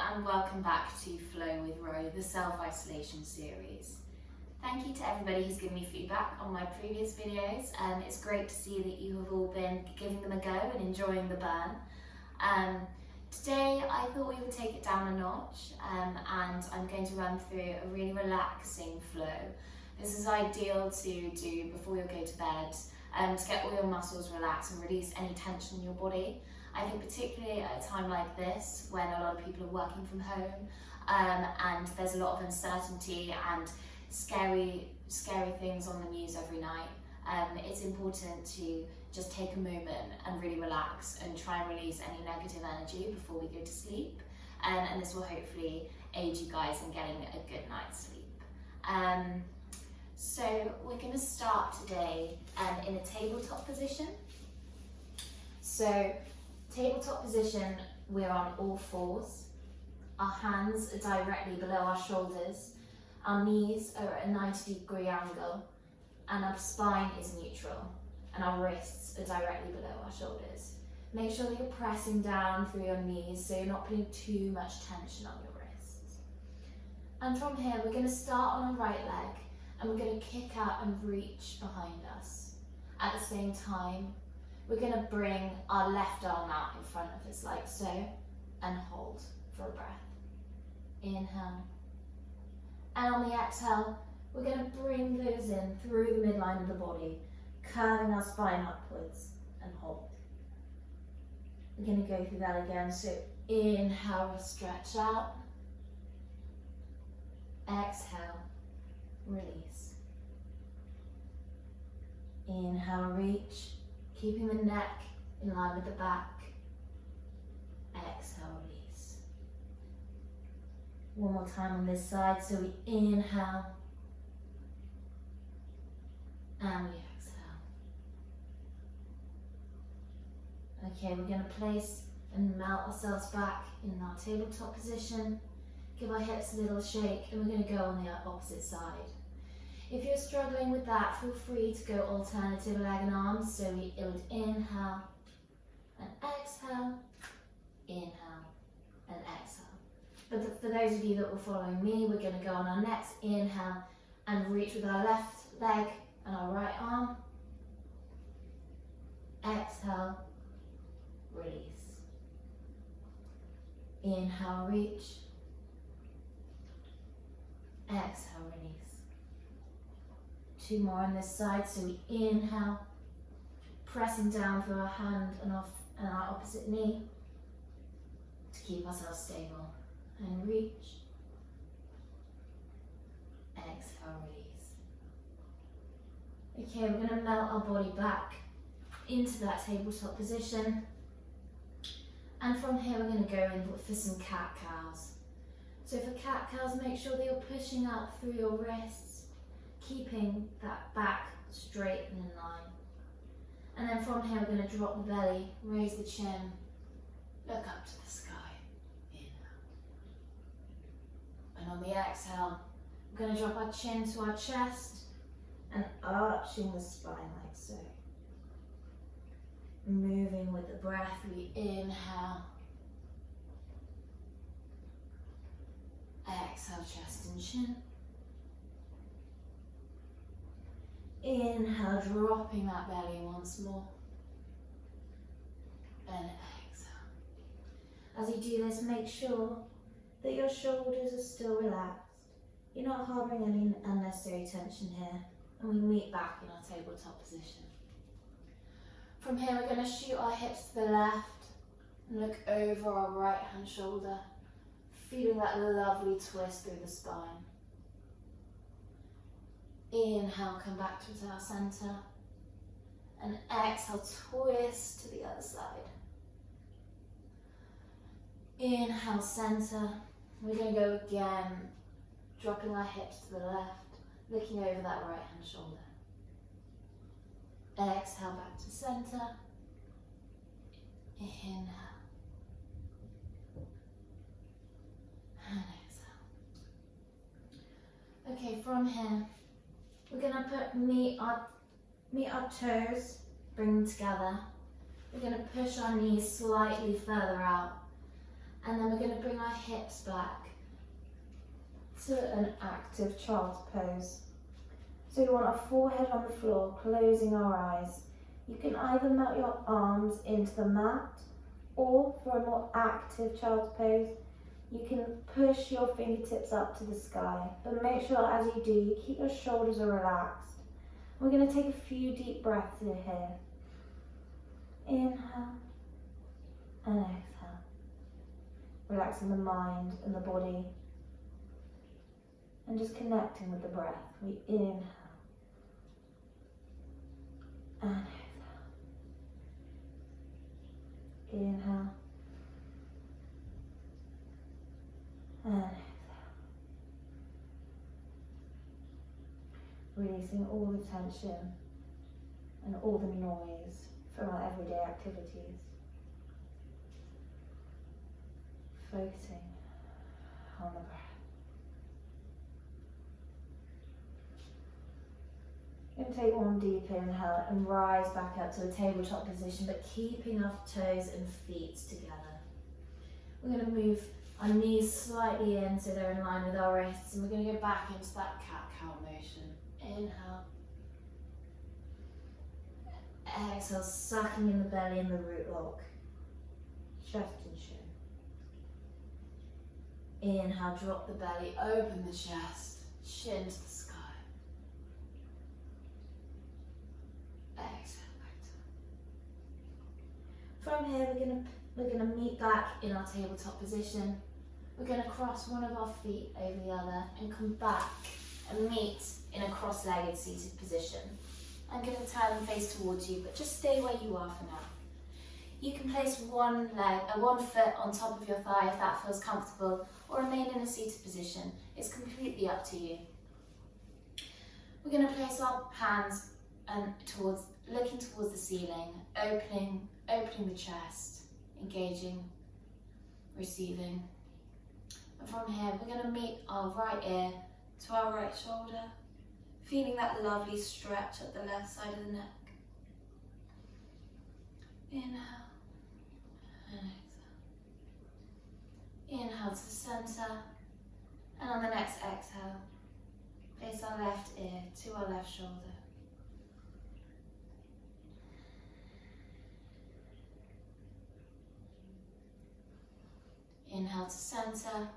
and welcome back to Flow with Ro, the self-isolation series. Thank you to everybody who's given me feedback on my previous videos. It's great to see that you have all been giving them a go and enjoying the burn. Today I thought we would take it down a notch and I'm going to run through a really relaxing flow. This is ideal to do before you go to bed to get all your muscles relaxed and release any tension in your body. I think particularly at a time like this when a lot of people are working from home and there's a lot of uncertainty and scary things on the news every night, it's important to just take a moment and really relax and try and release any negative energy before we go to sleep, and this will hopefully aid you guys in getting a good night's sleep. So we're going to start today in a tabletop position. So tabletop position, we're on all fours. Our hands are directly below our shoulders. Our knees are at a 90-degree angle and our spine is neutral and our wrists are directly below our shoulders. Make sure that you're pressing down through your knees so you're not putting too much tension on your wrists. And from here, we're going to start on our right leg and we're going to kick out and reach behind us. At the same time, we're going to bring our left arm out in front of us like so and hold for a breath. Inhale. And on the exhale, we're going to bring those in through the midline of the body, curving our spine upwards and hold. We're going to go through that again. So inhale, stretch out. Exhale, release. Inhale, reach. Keeping the neck in line with the back. Exhale, release. One more time on this side. So we inhale and we exhale. Okay, we're going to place and melt ourselves back in our tabletop position. Give our hips a little shake and we're going to go on the opposite side. If you're struggling with that, feel free to go alternative leg and arms. So we would inhale and exhale, inhale and exhale. But for those of you that were following me, we're going to go on our next inhale and reach with our left leg and our right arm. Exhale, release. Inhale, reach. Exhale, release. Two more on this side. So we inhale, pressing down through our hand and our opposite knee to keep ourselves stable. And reach. Exhale, release. Okay, we're going to melt our body back into that tabletop position. And from here we're going to go in for some cat-cows. So for cat-cows, make sure that you're pushing up through your wrists, keeping that back straight and in line. And then from here we're going to drop the belly, raise the chin, look up to the sky. Inhale. And on the exhale, we're going to drop our chin to our chest and arching the spine like so. Moving with the breath, we inhale. Exhale, chest and chin. Inhale, dropping that belly once more. And exhale. As you do this, make sure that your shoulders are still relaxed. You're not harboring any unnecessary tension here. And we meet back in our tabletop position. From here, we're going to shoot our hips to the left and look over our right hand shoulder, feeling that lovely twist through the spine. Inhale, come back to our center. And exhale, twist to the other side. Inhale, center. We're going to go again, dropping our hips to the left, looking over that right hand shoulder. Exhale, back to center. Inhale. And exhale. Okay, from here, we're going to meet our toes, bring them together. We're going to push our knees slightly further out And then we're going to bring our hips back to an active child's pose. So we want our forehead on the floor, closing our eyes. You can either melt your arms into the mat, or for a more active child's pose, you can push your fingertips up to the sky. But make sure as you do, you keep your shoulders relaxed. We're going to take a few deep breaths in here. Inhale and exhale. Relaxing the mind and the body. And just connecting with the breath. We inhale and exhale. Inhale and exhale. Releasing all the tension and all the noise from our everyday activities. Focusing on the breath. And take one deep inhale and rise back up to a tabletop position, but keeping our toes and feet together. We're going to move our knees slightly in so they're in line with our wrists, and we're going to go back into that cat-cow motion. Inhale. Exhale, sucking in the belly and the root lock. Chest and chin. Inhale, drop the belly, open the chest, chin to the sky. Exhale, back down. From here, we're gonna meet back in our tabletop position. We're gonna cross one of our feet over the other and come back and meet in a cross-legged seated position. I'm going to turn and face towards you, but just stay where you are for now. You can place one foot on top of your thigh if that feels comfortable, or remain in a seated position. It's completely up to you. We're going to place our hands looking towards the ceiling, opening the chest, engaging, receiving. And from here, we're going to meet our right ear to our right shoulder, feeling that lovely stretch at the left side of the neck. Inhale and exhale. Inhale to the centre, and on the next exhale, place our left ear to our left shoulder. Inhale to centre,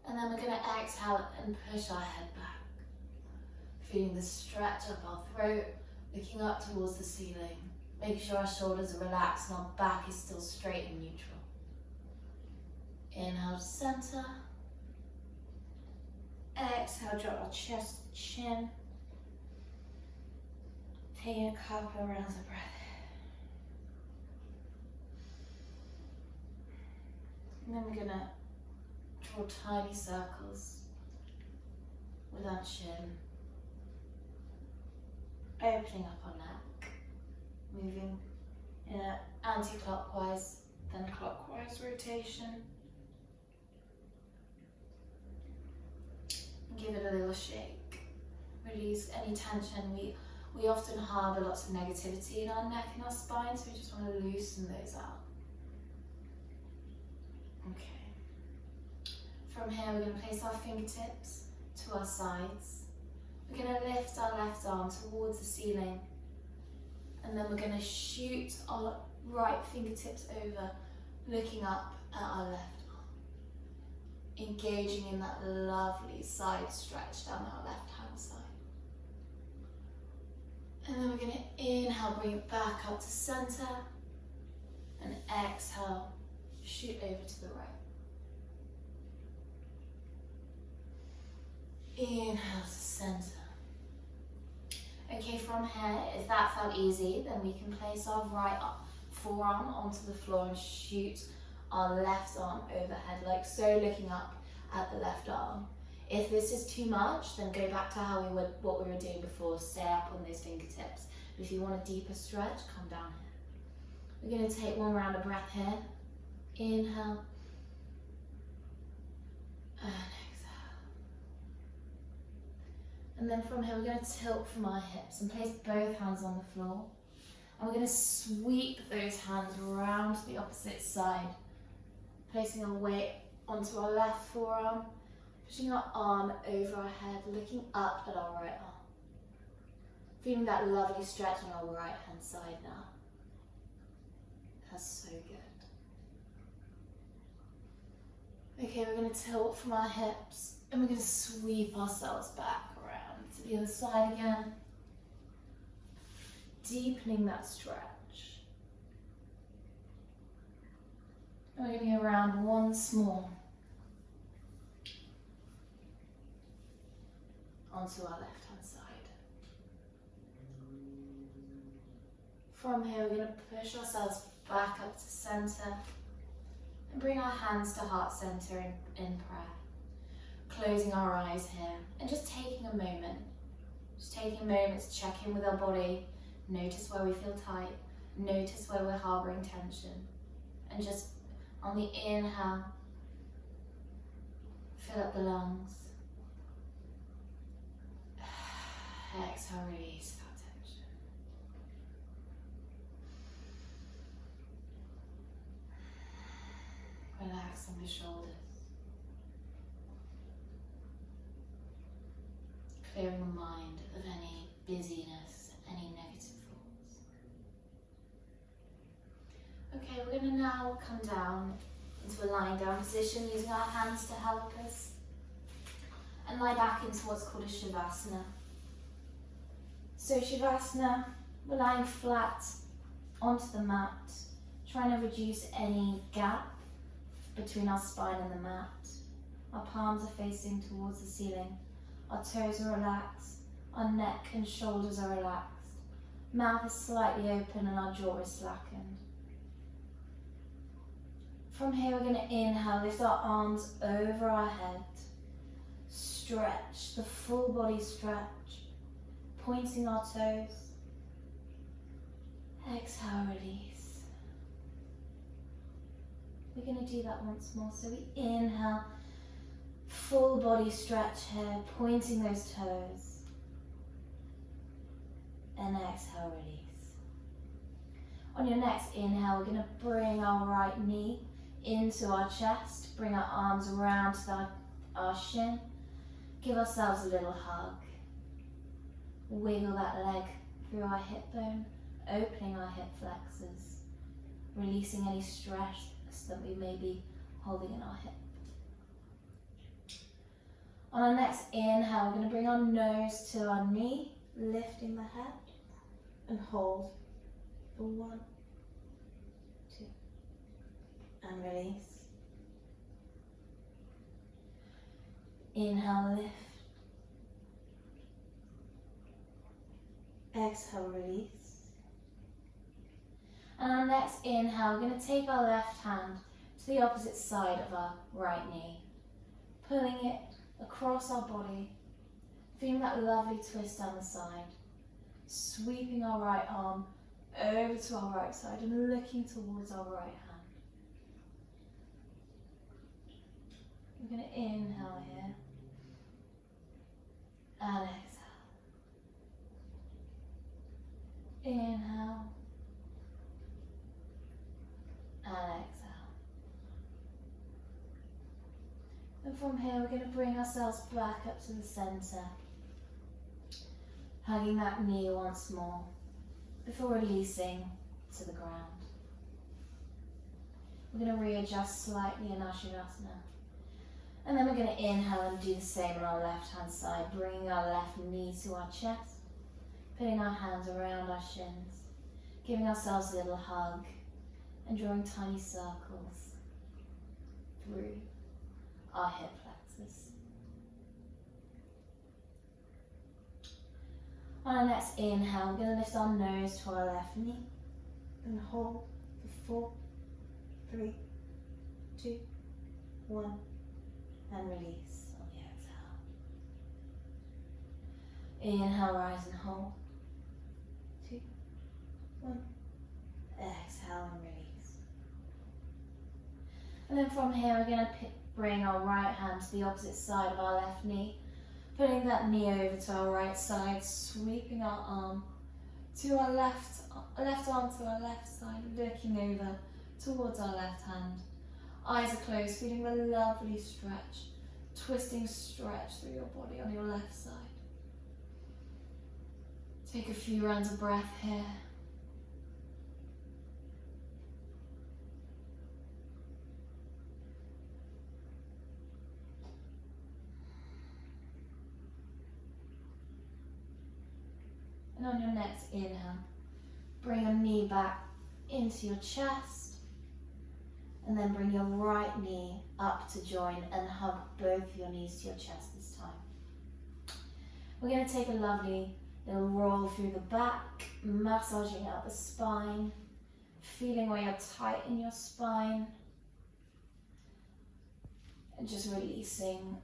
and then we're going to exhale and push our head back. Feeling the stretch up our throat, looking up towards the ceiling. Making sure our shoulders are relaxed and our back is still straight and neutral. Inhale to centre. Exhale, drop our chest and chin. Taking a couple of rounds of breath. And then we're going to draw tiny circles with our chin. Opening up our neck, moving in an anti-clockwise, then clockwise rotation. Give it a little shake. Release any tension. We often harbour lots of negativity in our neck and our spine, so we just want to loosen those out. Okay. From here, we're going to place our fingertips to our sides. We're going to lift our left arm towards the ceiling, and then we're going to shoot our right fingertips over, looking up at our left arm, engaging in that lovely side stretch down our left hand side. And then we're going to inhale, bring it back up to centre, and exhale, shoot over to the right. Inhale to centre. Okay, from here, if that felt easy, then we can place our right forearm onto the floor and shoot our left arm overhead, like so, looking up at the left arm. If this is too much, then go back to what we were doing before, stay up on those fingertips. But if you want a deeper stretch, come down here. We're going to take one round of breath here. Inhale. And and then from here, we're going to tilt from our hips and place both hands on the floor. And we're going to sweep those hands around to the opposite side, Placing our weight onto our left forearm, pushing our arm over our head, looking up at our right arm. Feeling that lovely stretch on our right hand side now. That's so good. Okay, we're going to tilt from our hips and we're going to sweep ourselves back around to the other side again. Deepening that stretch. And we're going to go around once more. Onto our left hand side. From here we're going to push ourselves back up to centre and bring our hands to heart centre in prayer. Closing our eyes here and just taking a moment. Just taking a moment to check in with our body. Notice where we feel tight. Notice where we're harbouring tension. And just on the inhale, fill up the lungs. Exhale, release that tension. Relax on the shoulders. Clearing the mind of any busyness, any negative thoughts. Okay, we're going to now come down into a lying down position using our hands to help us. And lie back into what's called a Shavasana. So Shavasana, we're lying flat onto the mat, trying to reduce any gap between our spine and the mat. Our palms are facing towards the ceiling. Our toes are relaxed. Our neck and shoulders are relaxed. Mouth is slightly open and our jaw is slackened. From here we're going to inhale, lift our arms over our head. Stretch, the full body stretch. Pointing our toes. Exhale, release. We're going to do that once more. So we inhale, full body stretch here, pointing those toes. And exhale, release. On your next inhale, we're going to bring our right knee into our chest, bring our arms around our shin, give ourselves a little hug. Wiggle that leg through our hip bone, opening our hip flexors, releasing any stress that we may be holding in our hip. On our next inhale, we're going to bring our nose to our knee, lifting the head, and hold for 1, 2, and release. Inhale, lift. Exhale, release. And on our next inhale, we're going to take our left hand to the opposite side of our right knee, pulling it across our body, feeling that lovely twist down the side, sweeping our right arm over to our right side and looking towards our right hand. We're going to inhale here and exhale. Inhale and exhale. And from here we're going to bring ourselves back up to the centre, hugging that knee once more before releasing to the ground. We're going to readjust slightly in our Shavasana. And then we're going to inhale and do the same on our left hand side, bringing our left knee to our chest. Putting our hands around our shins, giving ourselves a little hug, and drawing tiny circles through our hip flexors. On our next inhale, we're going to lift our nose to our left knee and hold for 4, 3, 2, 1, and release on the exhale. Inhale, rise and hold. 2, 1. Exhale and release. And then from here, we're going to bring our right hand to the opposite side of our left knee, putting that knee over to our right side, sweeping our arm to our left arm to our left side, looking over towards our left hand. Eyes are closed, feeling the lovely stretch, twisting stretch through your body on your left side. Take a few rounds of breath here. And on your next inhale, bring your knee back into your chest, and then bring your right knee up to join and hug both your knees to your chest this time. We're going to take a lovely little roll through the back, massaging out the spine, feeling where you're tight in your spine, and just releasing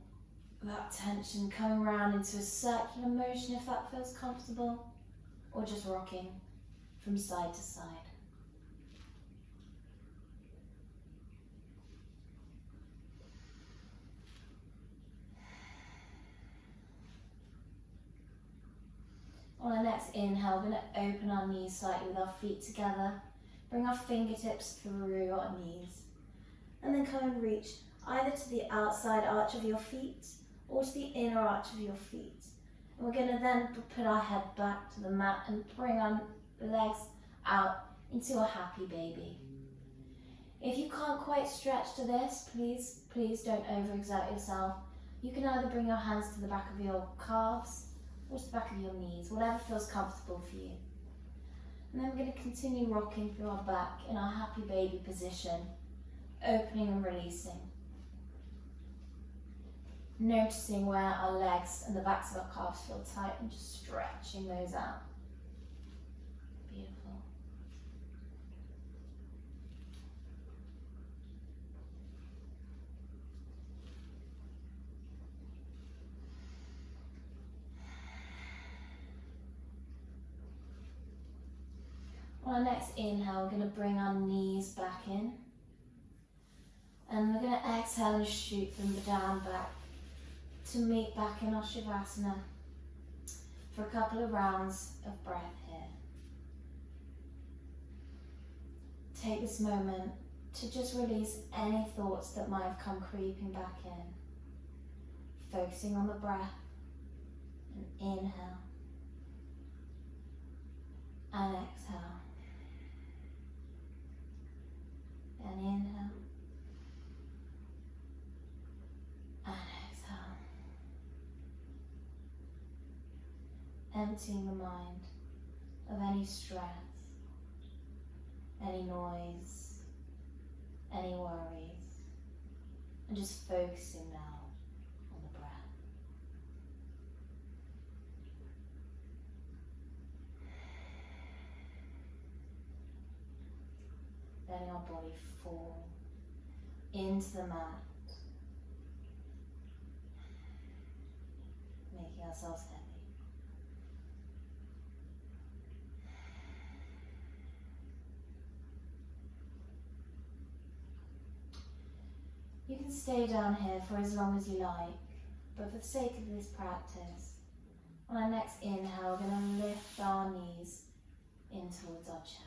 that tension, coming around into a circular motion if that feels comfortable, or just rocking from side to side. On our next inhale, we're going to open our knees slightly with our feet together. Bring our fingertips through our knees. And then come and reach either to the outside arch of your feet or to the inner arch of your feet. And we're going to then put our head back to the mat and bring our legs out into a happy baby. If you can't quite stretch to this, please don't overexert yourself. You can either bring your hands to the back of your calves or to the back of your knees, whatever feels comfortable for you. And then we're going to continue rocking through our back in our happy baby position, opening and releasing. Noticing where our legs and the backs of our calves feel tight and just stretching those out. Beautiful. On our next inhale, we're going to bring our knees back in. And we're going to exhale and shoot them down back to meet back in our Shavasana for a couple of rounds of breath here. Take this moment to just release any thoughts that might have come creeping back in. Focusing on the breath, and inhale and exhale. And inhale and exhale. Emptying the mind of any stress, any noise, any worries, and just focusing now on the breath. Letting our body fall into the mat, making ourselves heavy. You can stay down here for as long as you like, but for the sake of this practice, on our next inhale, we're going to lift our knees in towards our chest.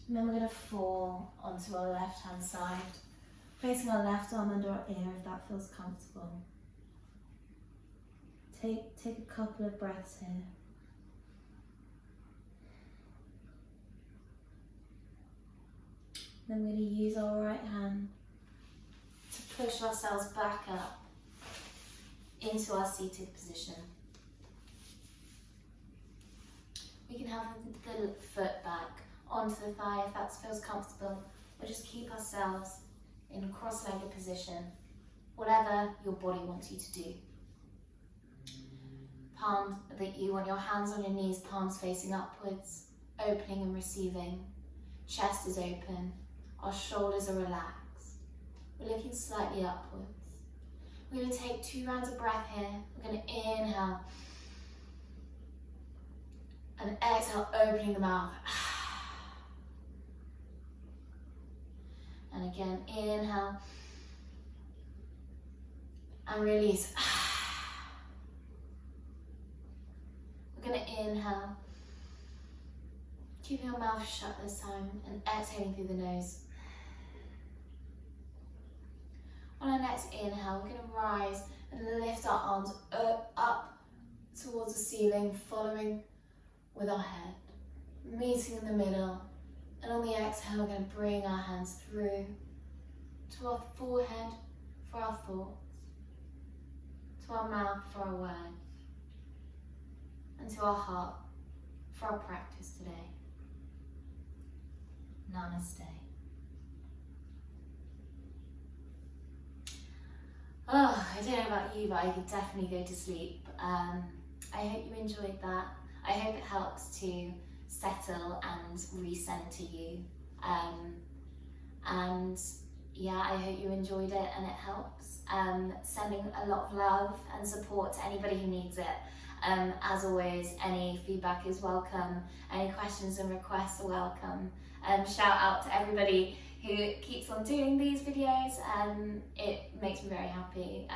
And then we're going to fall onto our left hand side, placing our left arm under our ear if that feels comfortable. Take a couple of breaths here. Then we're going to use our right hand to push ourselves back up into our seated position. We can have the foot back onto the thigh if that feels comfortable, or just keep ourselves in a cross-legged position, whatever your body wants you to do. You want your hands on your knees, palms facing upwards, opening and receiving. Chest is open, our shoulders are relaxed. We're looking slightly upwards. We're going to take 2 rounds of breath here. We're going to inhale and exhale, opening the mouth. And again, inhale and release. We're going to inhale, keeping your mouth shut this time, and exhaling through the nose. next inhale, we're going to rise and lift our arms up towards the ceiling, following with our head, meeting in the middle. And on the exhale, we're going to bring our hands through to our forehead for our thoughts, to our mouth for our words, and to our heart for our practice today. Namaste. Oh, I don't know about you, but I could definitely go to sleep. I hope you enjoyed that. I hope it helps to settle and recenter you. And yeah, I hope you enjoyed it and it helps. Sending a lot of love and support to anybody who needs it. As always, any feedback is welcome. Any questions and requests are welcome. Shout out to everybody who keeps on doing these videos. It makes me very happy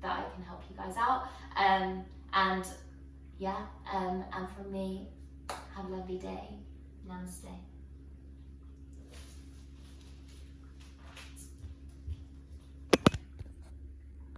that I can help you guys out. And yeah, and from me, have a lovely day. Namaste.